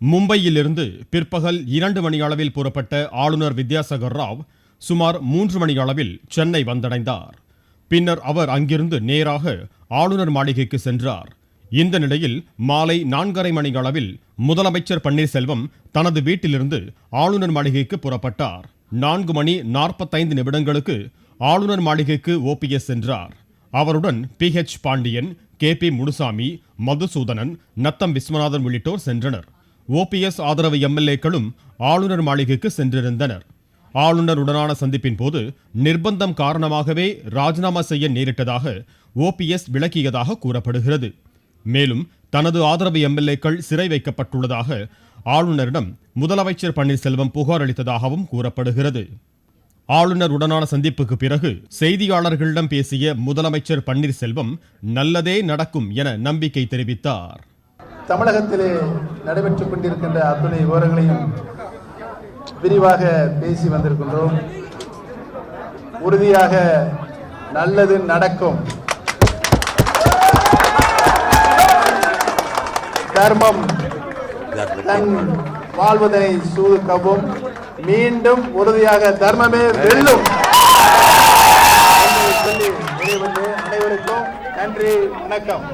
மும்பையிலிருந்து பிற்பகல் 2 மணி அளவில் புறப்பட்ட ஆளுநர் வித்யாசாகர் ராவ் சுமார் 3 மணி அளவில் சென்னை வந்தடைந்தார். பின்னர் அவர் அங்கிருந்து நேராக ஆளுநர் மாளிகைக்கு சென்றார். இந்த நிலையில் மாலை 4:30 மணி அளவில் முதலமைச்சர் பன்னீர்செல்வம் தனது வீட்டிலிருந்து ஆளுநர் மாளிகைக்கு புறப்பட்டார். 4 மணி 45 நிமிடங்களுக்கு ஆளுநர் மாளிகைக்கு OPS சென்றார். அவருடன் PH பாண்டியன், KP முனுசாமி, மதுசூதனன், நத்தம் விஸ்வநாதன் உள்ளிட்டோர் சென்றனர். OPS ஆதரவு MLAக்களும் ஆளுநர் மாளிகைக்கு சென்றிருந்தனர். ஆளுநருடனான சந்திப்பின் போது நிர்பந்தம் காரணமாகவே ராஜினாமா செய்ய நேரிட்டதாக OPS விளக்கியதாக கூறப்படுகிறது. மேலும் தனது ஆதரவு MLAக்கள் சிறை வைக்கப்பட்டுள்ளதாக ஆளுநரிடம் முதலமைச்சர் பன்னீர்செல்வம் புகார் அளித்ததாகவும் கூறப்படுகிறது. ஆளுநர் உடனான சந்திப்புக்கு பிறகு செய்தியாளர்களிடம் பேசிய முதலமைச்சர் பன்னீர்செல்வம் நல்லதே நடக்கும் என நம்பிக்கை தெரிவித்தார். தமிழகத்திலே நடைபெற்றுக் கொண்டிருக்கின்ற அத்துணை விவரங்களையும் விரிவாக பேசி வந்திருக்கின்றோம். உறுதியாக நல்லது நடக்கும். தர்மம் தன் வாழ்வதனை சூதுக்கவும் மீண்டும் உறுதியாக தர்மமே வெல்லும். அனைவருக்கும் நன்றி, வணக்கம்.